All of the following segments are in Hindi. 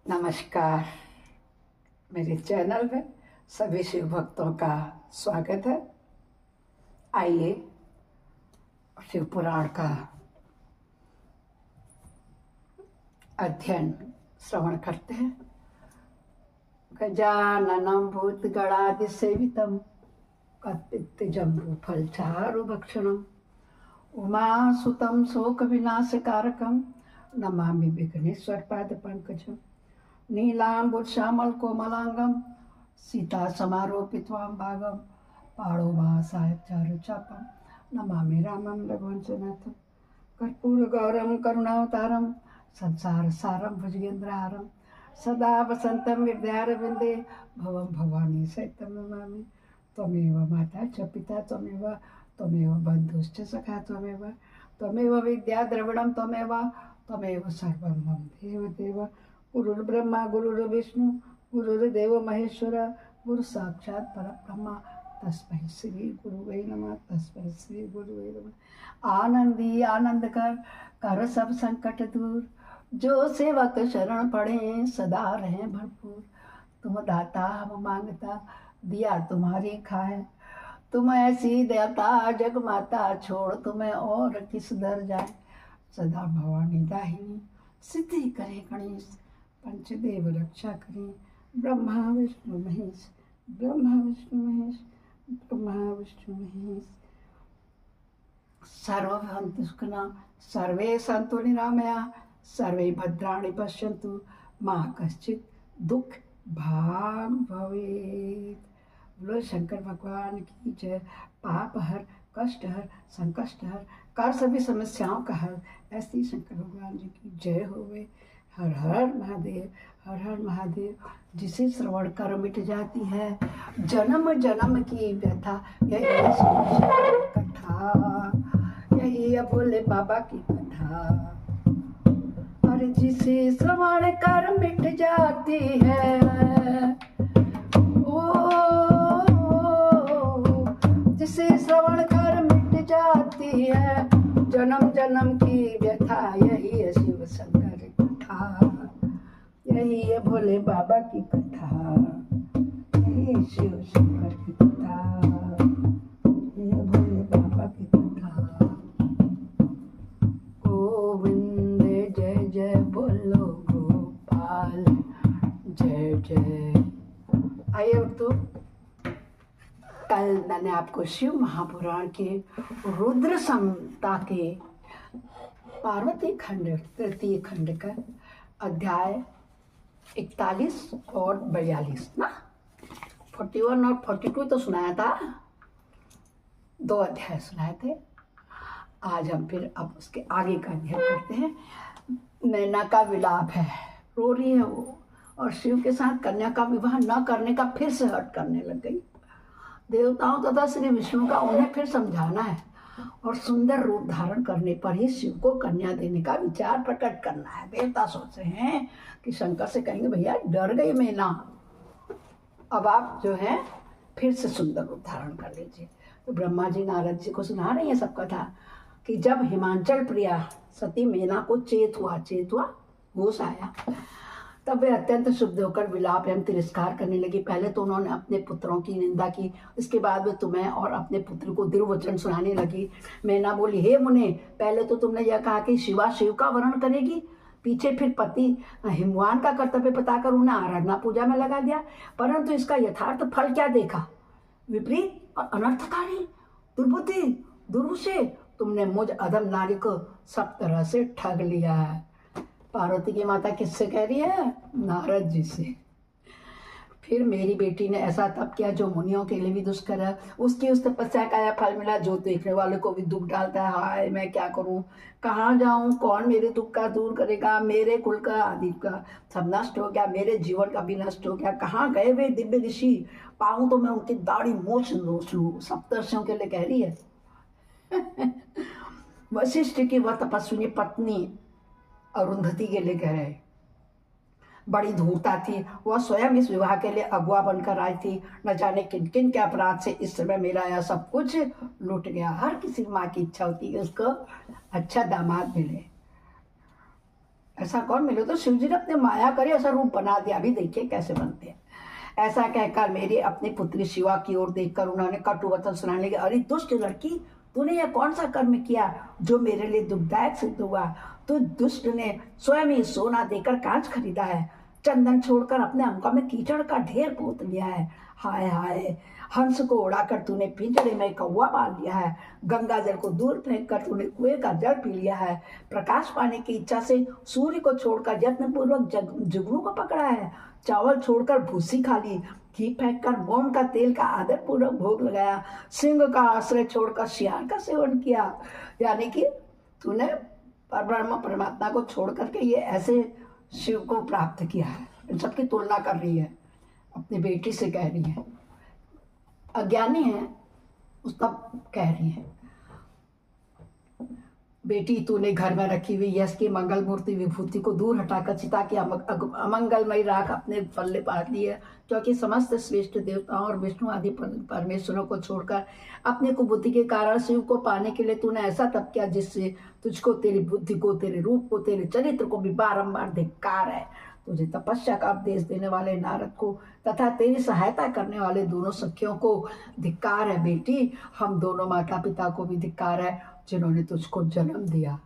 नमस्कार। मेरे चैनल में सभी शिव भक्तों का स्वागत है। आइए शिव पुराण का अध्ययन श्रवण करते हैं। गजाननं भूतगणादिसेवितं कपित्थजम्बूफलचारुभक्षणम् उमासुतं शोकविनाशकारकं नमामि विघ्नेश्वरपादपङ्कजम् नीलाम्बुजश्यामलकोमलाङ्गं सीतासमारोपित्वां भागं पाणोमासायचारुचापं नमामि रामं रघुवंशनाथं कर्पूरगौरं करुणावतारं संसारसारं भुजगेन्द्रहारं सदा वसन्तं हृदयारविन्दे भवं भवानी सहितं नमामि। त्वमेव माता च पिता त्वमेव बन्धुश्च सखा त्वमेव विद्या द्रविणं त्वमेव सर्वं मम देव गुरुर्ब्रह्मा गुरुर्विष्णु गुरुर्देव महेश्वर गुरु साक्षात् परब्रह्म तस्मै श्री गुरुवे नमः। तस्मै श्री गुरुवे नमः। आनंदी आनंद कर सब संकट दूर, जो सेवक शरण पड़े सदा रहे भरपूर। तुम दाता हम मांगता दिया तुम्हारी खाए, तुम ऐसी देवता जग माता छोड़ तुम्हें और किस दर जाए। सदा भवानी दाहिनी सिद्धि करे गणेश, पंचदेव रक्षा करे ब्रह्मा विष्णु महेश। सर्वभवन्तु सुखिनः सर्वे सन्तु निरामया सर्वे भद्राणि पश्यन्तु मा कश्चित् दुख भाग भवेत्। बोलो शंकर भगवान की जय। पाप हर कष्ट हर संकष्ट हर कर सभी समस्याओं का हर, ऐसी शंकर भगवान जी की जय होवे। हर हर महादेव, हर हर महादेव। जिसे श्रवण कर मिट जाती है जन्म जन्म की व्यथा, यही कथा, यही है भोले बाबा की कथा। अरे जिसे श्रवण कर मिट जाती है जिसे श्रवण कर मिट जाती है जन्म जन्म की व्यथा, यही है शिव शंकर कथा, यही है भोले बाबा की कथा, यही है शिव शंकर की कथा, यही है भोले बाबा की कथा। गोविंद जय जय बोलो गोपाल जय जय। आइए तो कल मैंने आपको शिव महापुराण के रुद्र संहिता के पार्वती खंड तृतीय खंड का अध्याय 41 और 42 ना 41 और 42 तो सुनाया था, 2 अध्याय सुनाए थे। आज हम फिर अब उसके आगे का अध्ययन करते हैं। नैना का विलाप है, रो रही है वो, और शिव के साथ कन्या का विवाह न करने का फिर से हट करने लग गई। देवताओं तथा श्री विष्णु का उन्हें फिर समझाना है और सुंदर रूप धारण करने पर ही शिव को कन्या देने का विचार प्रकट करना है। देवता सोच रहे हैं कि शंकर से कहेंगे भैया डर गई मैना, अब आप जो है फिर से सुंदर रूप धारण कर लीजिए। तो ब्रह्मा जी नारद जी को सुना रही है सब कथा कि जब हिमांचल प्रिया सती मैना को चेत हुआ होश आया, तब वे अत्यंत शुद्ध होकर विलाप एवं तिरस्कार करने लगी। पहले तो उन्होंने अपने पुत्रों की निंदा की, इसके बाद वे तुम्हें और अपने पुत्र को दुर्वचन सुनाने लगी। मैना बोली, हे मुने, पहले तो तुमने यह कहा कि शिवा शिव का वर्ण करेगी, पीछे फिर पति हिमवान का कर्तव्य बताकर उन्हें आराधना पूजा में लगा दिया, परंतु इसका यथार्थ फल क्या देखा? विपरीत और अनर्थकारी, दुर्बुद्धि, दुर्वशे, तुमने मुझ अधम नारी को सब तरह से ठग लिया है। पार्वती की माता किससे कह रही है? नारद जी से। फिर मेरी बेटी ने ऐसा तप किया जो मुनियों के लिए भी दुष्कर है, उसकी उस तपस्या का यह फल मिला जो देखने वाले को भी दुख डालता है। हाय मैं क्या करूं, कहाँ जाऊं, कौन मेरे दुख का दूर करेगा? मेरे कुल का आदि का सब नष्ट हो गया, मेरे जीवन का भी नष्ट हो गया। कहाँ गए वे दिव्य ऋषि? पाऊं तो मैं उनकी दाढ़ी मोछ नोच लूं। सप्तर्षियों के लिए कह रही है। वशिष्ठ की वह तपस्विनी पत्नी अरुंधति के लिए कह रहे, बड़ी धूर्ता थी, वह स्वयं इस विवाह के लिए अगुआ बनकर आई थी। न जाने किन किन के अपराध से इस समय मेरा यह सब कुछ लूट गया। हर किसी माँ की इच्छा होती है कि उसको अच्छा दामाद मिले। ऐसा कौन मिले? तो शिव जी ने अपने माया करे ऐसा रूप बना दिया, अभी देखिए कैसे बनते हैं। ऐसा कहकर मेरी अपनी पुत्री शिवा की ओर देखकर उन्होंने कटु वचन सुनाने लगे। अरे दुष्ट लड़की, तूने यह कौन सा कर्म किया जो मेरे लिए दुखदायक सिद्ध हुआ? तो दुष्ट ने स्वयं ही सोना देकर कांच खरीदा है, चंदन छोड़कर अपने अंगों में कीचड़ का ढेर पोत लिया है। हाय हाय, हंस को उड़ाकर तूने पिंजरे में कौवा बांध लिया है, गंगा जल को दूर फेंक कर तूने कुएं का जल पी लिया है, प्रकाश पाने की इच्छा से सूर्य को छोड़कर यत्न पूर्वक जुगनू को पकड़ा है, चावल छोड़कर भूसी खा ली, घी फेंक कर मोम का तेल का आदर पूर्वक भोग लगाया, सिंह का आश्रय छोड़कर शियार का सेवन किया। यानी कि तूने परब्रह्म परमात्मा को छोड़ करके ये ऐसे शिव को प्राप्त किया है। इन सबकी तुलना कर रही है, अपनी बेटी से कह रही है, अज्ञानी है उसका कह रही है, बेटी तूने घर में रखी हुई यश की मंगल मूर्ति विभूति को दूर हटाकर चिता की अमंगलमयी राख अपने पल्ले पार ली है, क्योंकि समस्त श्रेष्ठ देवताओं और विष्णु आदि परमेश्वरों को छोड़कर अपने कुबुद्धि के कारण शिव को पाने के लिए तूने ऐसा तप किया जिससे तुझको, तेरी बुद्धि को, तेरे रूप को, तेरे चरित्र को भी बारंबार धिक्कार है। तुझे तपस्या का उपदेश देने वाले नारद को तथा तेरी सहायता करने वाले दोनों सखियों को धिक्कार है। बेटी, हम दोनों माता पिता को भी धिक्कार है जिन्होंने तुझको जन्म दिया।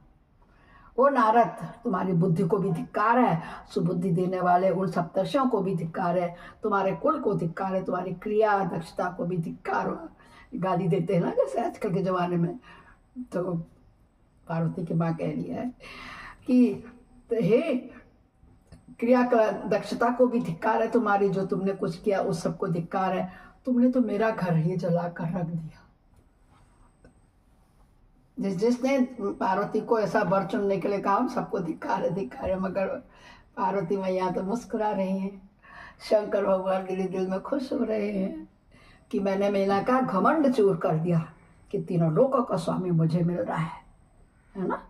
वो नारद, तुम्हारी बुद्धि को भी धिक्कार है, सुबुद्धि देने वाले उन सप्तर्षियों को भी धिक्कार है, तुम्हारे कुल को धिक्कार है, तुम्हारी क्रिया दक्षता को भी धिक्कार। गाली देते हैं ना जैसे आजकल के जमाने में। तो पार्वती की माँ कह रही है कि हे क्रिया का दक्षता को भी धिक्कार है तुम्हारी, जो तुमने कुछ किया उस सबको धिक्कार है। तुमने तो मेरा घर ही जला कर रख दिया। जिसने पार्वती को ऐसा वर चुनने के लिए कहा उन सबको धिक्कार है, मगर पार्वती मैया तो मुस्कुरा रही हैं। शंकर भगवान मेरे दिल में खुश हो रहे हैं कि मैंने मेला का घमंड चूर कर दिया कि तीनों लोकों का स्वामी मुझे मिल रहा है ना।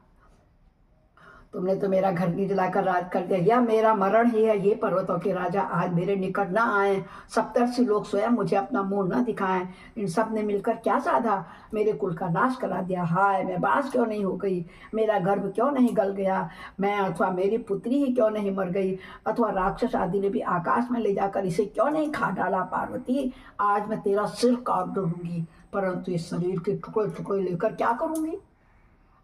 तुमने तो मेरा घर भी जलाकर राज कर दिया, या मेरा मरण ही है ये पर्वतों के राजा आज मेरे निकट ना आए, सप्तर्षि लोग स्वयं मुझे अपना मुंह न दिखाएं। इन सब ने मिलकर क्या साधा, मेरे कुल का नाश करा दिया। हाय, मैं बांस क्यों नहीं हो गई, मेरा गर्भ क्यों नहीं गल गया, मैं अथवा मेरी पुत्री ही क्यों नहीं मर गई, अथवा राक्षस आदि ने भी आकाश में ले जाकर इसे क्यों नहीं खा डाला। पार्वती, आज मैं तेरा सिर काट दूंगी, परंतु इस शरीर के टुकड़े टुकड़े लेकर क्या करूंगी।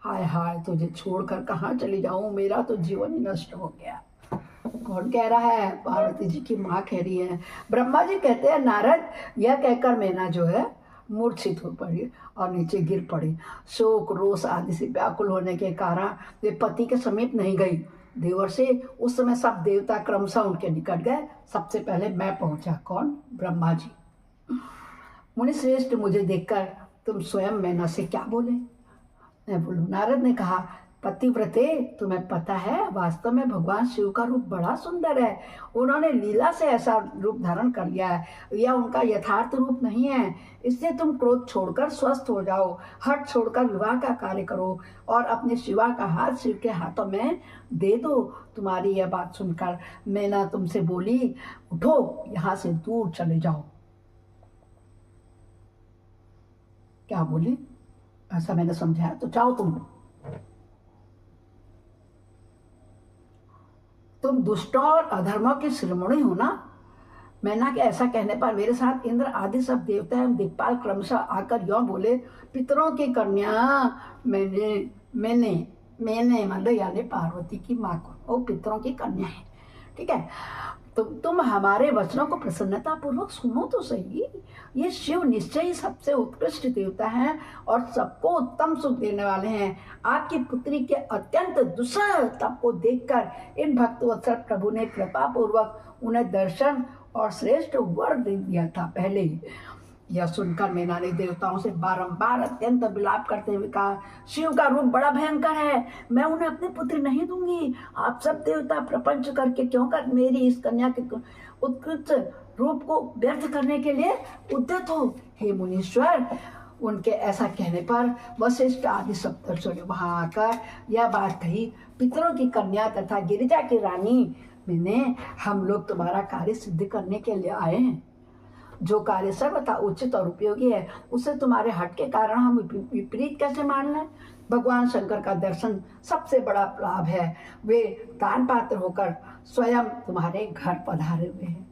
हाय हाय, तुझे छोड़कर कहाँ चली जाऊं, मेरा तो जीवन ही नष्ट हो गया। कौन कह रहा है? पार्वती जी की माँ कह रही है। ब्रह्मा जी कहते हैं नारद, यह कहकर मैना जो है मूर्छित हो पड़ी और नीचे गिर पड़ी। शोक रोष आदि से व्याकुल होने के कारण वे पति के समीप नहीं गई। देवर से उस समय सब देवता क्रमशः उनके निकट गए। सबसे पहले मैं पहुंचा। कौन? ब्रह्मा जी। मुनि श्रेष्ठ, मुझे देखकर तुम स्वयं मैना से क्या बोले? मैं बोलूं, नारद ने कहा, पतिव्रते, तुम्हें पता है वास्तव में भगवान शिव का रूप बड़ा सुंदर है। उन्होंने लीला से ऐसा रूप धारण कर लिया है, यह उनका यथार्थ रूप नहीं है। इसलिए तुम क्रोध छोड़कर स्वस्थ हो जाओ, हट छोड़कर विवाह का कार्य करो और अपने शिवा का हाथ शिव के हाथों में दे दो। तुम्हारी यह बात सुनकर मैना तुमसे बोली, उठो, यहाँ से दूर चले जाओ। क्या बोली? ऐसा मैंने समझाया, तो जाओ तुम दुष्टों और अधर्मों के शिरोमणि हो ना। मैना के ऐसा कहने पर मेरे साथ इंद्र आदि सब देवता एवं दिक्पाल क्रमशः आकर यों बोले, पितरों की कन्या मैंने मतलब यानी पार्वती की माँ को, वो पितरों की कन्या है, ठीक है। तुम हमारे वचनों को प्रसन्नता पूर्वक सुनो तो सही। ये शिव निश्चय ही सबसे उत्कृष्ट देवता हैं और सबको उत्तम सुख देने वाले हैं। आपकी पुत्री के अत्यंत दुस्सह तप को देखकर इन भक्तवत्सल प्रभु ने कृपा पूर्वक उन्हें दर्शन और श्रेष्ठ वर दे दिया था पहले ही। यह सुनकर मैना ने देवताओं से बारंबार अत्यंत विलाप करते हुए कहा, शिव का रूप बड़ा भयंकर है, मैं उन्हें अपनी पुत्री नहीं दूंगी। आप सब देवता प्रपंच करके क्यों कर मेरी इस कन्या के उत्कृष्ट रूप को व्यर्थ करने के लिए उद्यत हो। हे मुनीश्वर, उनके ऐसा कहने पर वशिष्ठ आदि सप्तर्षियों ने वहां आकर यह बात कही, पितरों की कन्या तथा गिरिजा की रानी मैंने, हम लोग तुम्हारा कार्य सिद्ध करने के लिए आए हैं। जो कार्य सर्वथा उचित और उपयोगी है उसे तुम्हारे हट के कारण हम विपरीत कैसे मान लें। भगवान शंकर का दर्शन सबसे बड़ा लाभ है। वे दान पात्र होकर स्वयं तुम्हारे घर पधारे हुए हैं,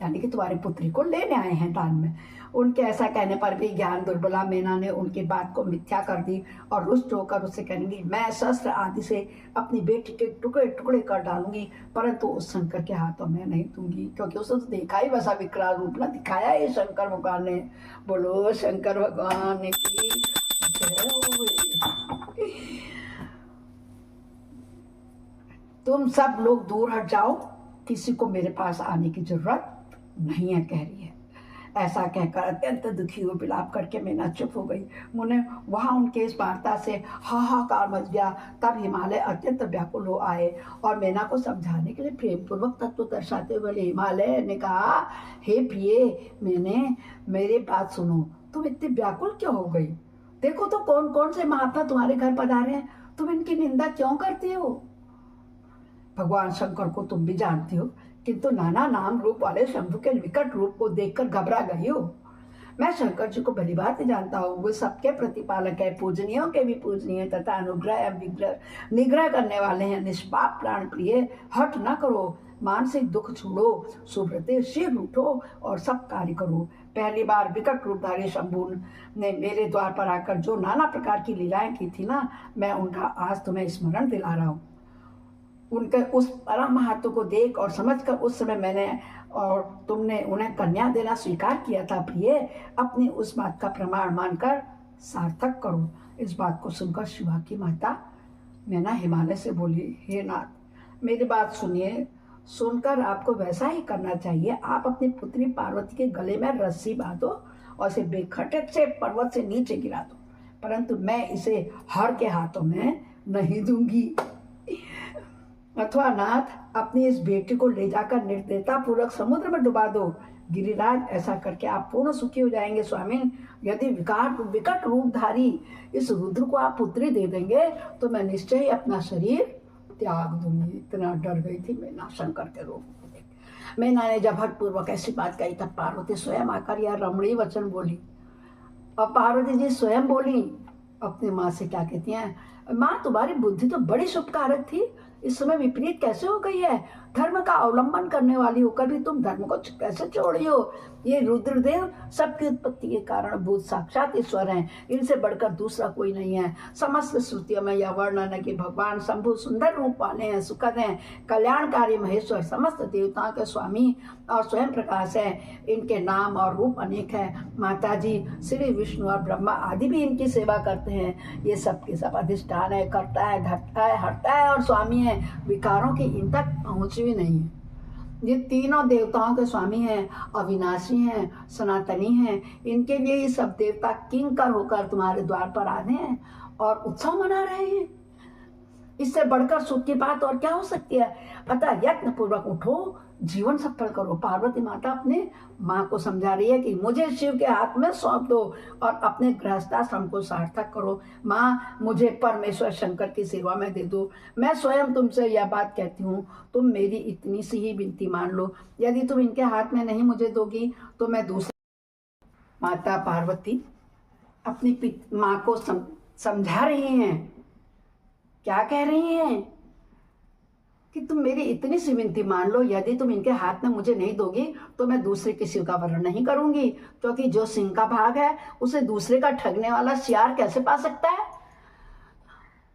यानी कि तुम्हारी पुत्री को लेने आए हैं दान में। उनके ऐसा कहने पर भी ज्ञान दुर्बला मेना ने उनकी बात को मिथ्या कर दी और रुष्ट होकर उससे कहने मैं शस्त्र आदि से अपनी बेटी के टुकड़े टुकड़े कर डालूंगी, परंतु उस शंकर के हाथों में नहीं दूंगी, क्योंकि उसने तो देखा ही वैसा विकराल रूप ना दिखाया है शंकर भगवान ने। बोलो शंकर भगवान की जय हो। तुम सब लोग दूर हट जाओ, किसी को मेरे पास आने की जरूरत नहीं है, कह रही है। ऐसा कहकर अत्यंत दुखी हो विलाप करके मैना चुप हो गई। मुने वहां उनके इस वार्ता से हाहाकार मच गया। तब हिमालय अत्यंत व्याकुल हो आए और मैना को समझाने के लिए प्रेम पूर्वक तत्व दर्शाते हुए हिमालय ने कहा, हे प्रिय, मैंने मेरी बात सुनो, तुम इतनी व्याकुल क्यों हो गई? देखो तो कौन कौन से महात्मा तुम्हारे घर पधारे हैं, तुम इनकी निंदा क्यों करती हो? भगवान शंकर को तुम भी जानती हो, किंतु नाना नाम रूप वाले शंभु के विकट रूप को देखकर घबरा गई हो। मैं शंकर जी को भली बात जानता हूँ, वो सबके प्रतिपालक है, पूजनीयों के भी पूजनीय तथा अनुग्रह एवं विग्रह निग्रह करने वाले हैं। निष्पाप प्राण प्रिय, हट न करो, मानसिक दुख छोड़ो, सुब्रते शीघ्र उठो और सब कार्य करो। पहली बार विकट रूपधारी शंभु ने मेरे द्वार पर आकर जो नाना प्रकार की लीलाएं की थी ना, मैं उनका आज तुम्हें स्मरण दिला रहा हूँ। उनके उस परम महत्व को देख और समझकर उस समय मैंने और तुमने उन्हें कन्या देना स्वीकार किया था। प्रिय, अपनी उस बात का प्रमाण मानकर सार्थक करो। इस बात को सुनकर शिवा की माता मैना हिमालय से बोली, हे नाथ, मेरी बात सुनिए, सुनकर आपको वैसा ही करना चाहिए। आप अपनी पुत्री पार्वती के गले में रस्सी बांधो और इसे बेखटक से पर्वत से नीचे गिरा दो, परंतु मैं इसे हर के हाथों में नहीं दूंगी। अथवा नाथ, अपनी इस बेटी को ले जाकर निर्दयता पूर्वक समुद्र में डुबा दो। गिरिराज, ऐसा करके आप पूर्ण सुखी हो जाएंगे। स्वामी, यदि विकट रूपधारी इस रुद्र को आप पुत्री दे देंगे तो मैं निश्चय ही अपना शरीर त्याग दूंगी। इतना डर गई थी मैना शंकर के रूप को देख। मैना ने जब हट पूर्वक ऐसी बात कही तब पार्वती स्वयं आकर यह रमणीय वचन बोली। और पार्वती जी स्वयं बोली अपनी माँ से, क्या कहती हैं, माँ तुम्हारी बुद्धि तो बड़ी शुभकारक थी, इस समय विपरीत कैसे हो गई है? धर्म का अवलंबन करने वाली होकर भी तुम धर्म को कैसे छोड़ी हो? ये रुद्रदेव सबकी उत्पत्ति के कारण भूत साक्षात ईश्वर हैं, इनसे बढ़कर दूसरा कोई नहीं है। समस्त श्रुतियों में यह वर्णन है कि भगवान शंभु सुंदर रूप वाले हैं, सुखद हैं, कल्याणकारी महेश्वर, समस्त देवताओं के स्वामी और स्वयं प्रकाश है। इनके नाम और रूप अनेक है। माता जी श्री विष्णु और ब्रह्मा आदि भी इनकी सेवा करते हैं। ये सबके सब अधिष्ठान है, करता है, घटता है, हटता है और स्वामी है। विकारों की इन तक पहुँच भी नहीं है। ये तीनों देवताओं के स्वामी हैं, अविनाशी हैं, सनातनी हैं। इनके लिए ये सब देवता किंकर होकर तुम्हारे द्वार पर आने हैं और उत्सव मना रहे हैं। इससे बढ़कर सुख की बात और क्या हो सकती है? अतः यत्न पूर्वक उठो, जीवन सफल करो। पार्वती माता अपने माँ को समझा रही है कि मुझे शिव के हाथ में सौंप दो और अपने गृहस्थाश्रम को सार्थक करो। माँ, मुझे परमेश्वर शंकर की सेवा में दे दो। मैं स्वयं तुमसे यह बात कहती हूँ, तुम मेरी इतनी सी ही विनती मान लो। यदि तुम इनके हाथ में नहीं मुझे दोगी तो मैं दूसरा। माता पार्वती अपनी माँ को समझा रही हैं। क्या कह रही हैं कि तुम मेरी इतनी सी विनती मान लो, यदि तुम इनके हाथ में मुझे नहीं दोगी तो मैं दूसरे किसी का वर्ण नहीं करूंगी, क्योंकि जो सिंह का भाग है उसे दूसरे का ठगने वाला सियार कैसे पा सकता है?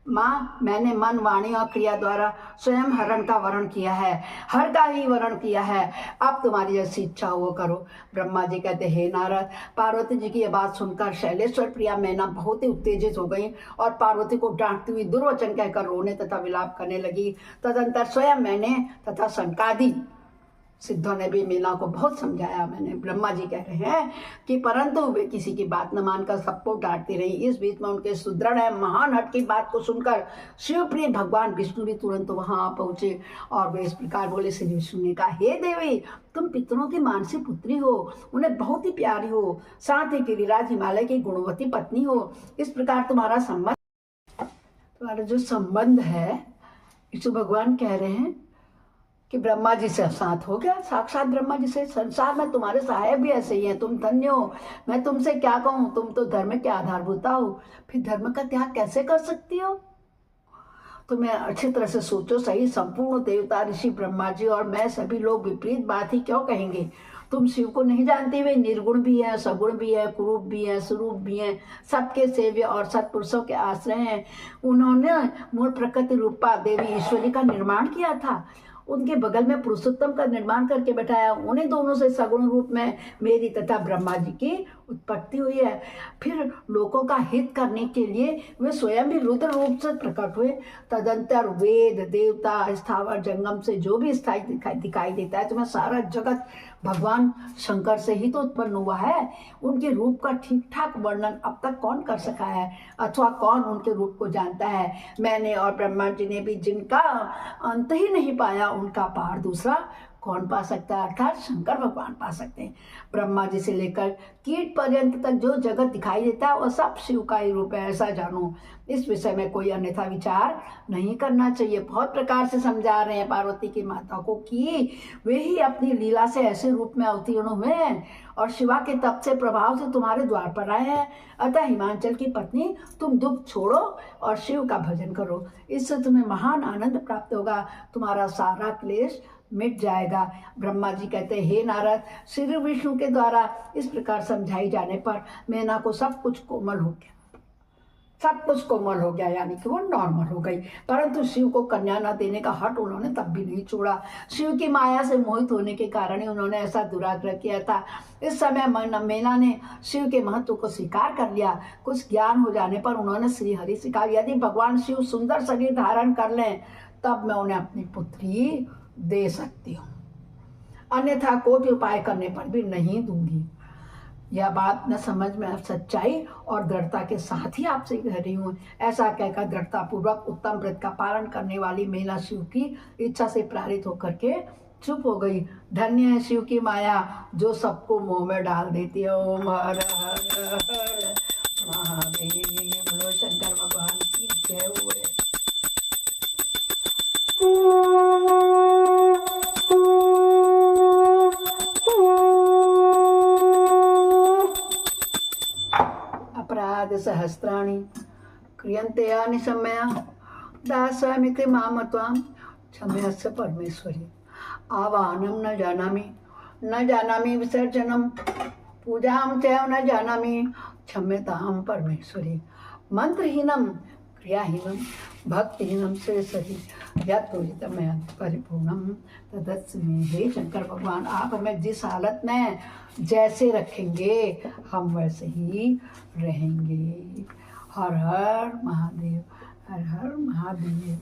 माँ, मैंने मन, वाणी और क्रिया द्वारा स्वयं हरण का वर्ण किया है, हर का ही वर्ण किया है। अब तुम्हारी जैसी इच्छा हो करो। ब्रह्मा जी कहते, हे नारद, पार्वती जी की यह बात सुनकर शैलेश्वर प्रिया मैना बहुत ही उत्तेजित हो गई और पार्वती को डांटती हुई दुर्वचन कहकर रोने तथा विलाप करने लगी। तदंतर स्वयं मैंने तथा शंकादि सिद्धों ने भी मैना को बहुत समझाया। मैंने ब्रह्मा जी कह रहे हैं कि परंतु वे किसी की बात न मानकर सबको डांटती रही। इस बीच में उनके सुदृढ़ है महान हट की बात को सुनकर शिवप्रिय भगवान विष्णु भी तुरंत वहां पहुंचे और वे इस प्रकार बोले। श्री विष्णु ने कहा, हे देवी, तुम पितरों की मानसी पुत्री हो, उन्हें बहुत ही प्यारी हो, साथ ही गिरिराज हिमालय की गुणवती पत्नी हो। इस प्रकार तुम्हारा जो संबंध है, इसे भगवान कह रहे हैं कि ब्रह्मा जी से साथ हो गया, साक्षात ब्रह्मा जी से। संसार में तुम्हारे सहायक भी ऐसे ही हैं, तुम धन्य हो। मैं तुमसे क्या कहूँ, तुम तो धर्म के आधारभूता हो, फिर धर्म का त्याग कैसे कर सकती हो? तुम्हें अच्छी तरह से सोचो सही। संपूर्ण देवता, ऋषि, ब्रह्मा जी और मैं सभी लोग विपरीत बात ही क्यों कहेंगे? तुम शिव को नहीं जानते, वे निर्गुण भी है, सगुण भी है, कुरूप भी है, स्वरूप भी है, सबके सेव्य और सत्पुरुषों के आश्रय हैं। उन्होंने मूल प्रकृति रूपा देवी ईश्वरी का निर्माण किया था, उनके बगल में पुरुषोत्तम का निर्माण करके बैठाया। उन्हीं दोनों से सगुण रूप में मेरी तथा ब्रह्मा जी की उत्पत्ति हुई है। फिर लोगों का हित करने के लिए वे स्वयं भी रुद्र रूप से प्रकट हुए। तदंतर वेद, देवता, स्थावर, जंगम से जो भी स्थाई दिखाई देता है, तुम्हें सारा जगत भगवान शंकर से ही तो उत्पन्न हुआ है। उनके रूप का ठीक ठाक वर्णन अब तक कौन कर सका है, अथवा कौन उनके रूप को जानता है? मैंने और ब्रह्मा जी ने भी जिनका अंत ही नहीं पाया, उनका पार दूसरा कौन पा सकता है? अर्थात शंकर भगवान पा सकते हैं। ब्रह्मा जी से लेकर कीट पर्यंत तक जो जगत दिखाई देता है वह सब शिव का ही रूप है, ऐसा जानो। इस विषय में कोई अन्यथा विचार नहीं करना चाहिए। बहुत प्रकार से समझा रहे हैं पार्वती की माता को कि वे ही अपनी लीला से ऐसे रूप में अवतीर्ण हुए हैं और शिवा के तप से प्रभाव से तुम्हारे द्वार पर आए हैं। अतः हिमांचल की पत्नी, तुम दुख छोड़ो और शिव का भजन करो, इससे तुम्हें महान आनंद प्राप्त होगा, तुम्हारा सारा क्लेश मिट जाएगा। ब्रह्मा जी कहते हैं, हे नारद, श्री विष्णु के द्वारा इस प्रकार समझाई जाने पर मैना को सब कुछ कोमल हो गया, सब कुछ कोमल हो गया, यानी कि वो नॉर्मल हो गई। परंतु शिव को कन्या न देने का हट उन्होंने तब भी नहीं छोड़ा। शिव की माया से मोहित होने के कारण ही उन्होंने ऐसा दुराग्रह किया था। इस समय मैना ने शिव के महत्व को स्वीकार कर लिया। कुछ ज्ञान हो जाने पर उन्होंने श्री हरि से कहा, यदि भगवान शिव सुंदर शरीर धारण कर लें तब मैं उन्हें अपनी पुत्री दे सकती हूँ, अन्यथा कोटि उपाय करने पर भी नहीं दूंगी। यह बात न समझ में सच्चाई और दृढ़ता के साथ ही आपसे कह रही हूँ। ऐसा कहकर दृढ़ता पूर्वक उत्तम व्रत का पालन करने वाली मैना शिव की इच्छा से प्रेरित होकर के चुप हो गई। धन्य है शिव की माया जो सबको मुंह में डाल देती है। ओम हर हर हर महादेव, बोलो शंकर भगवान की जय हो। अपराध सहस्राणि क्रियन्ते यानि सम्मया दास्यामिति मां त्वां क्षम्यस्व परमेश्वरी। आवाहनं न जानामि विसर्जनं पूजां च न जानामि क्षम्यतां परमेश्वरी। मंत्रहीनं क्रियाहीनं भक्तिहीनं शेषरी यत्पूजितं मया परिपूर्णं तदस्मि। हे शंकर भगवान, आप हमें जिस हालत में जैसे रखेंगे हम वैसे ही रहेंगे। हर हर महादेव, हर हर महादेव।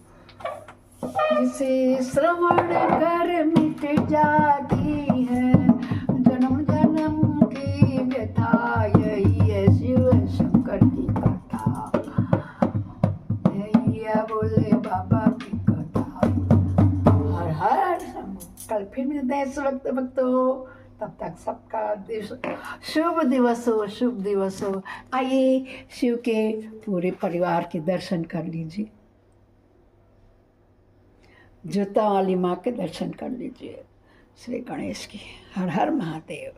जिसे श्रवण कर मिट जाती है जन्म जन्म की व्यथा, यही है शिव शंकर की कथा, यही है बोले बाबा की कथा। हर हर कल फिर मिलते हैं इस वक्त भक्तों, तब तक सबका शुभ दिवस हो, शुभ दिवस हो। आइए शिव के पूरे परिवार के दर्शन कर लीजिए, जूता वाली माँ के दर्शन कर लीजिए। श्री गणेश की हर हर महादेव।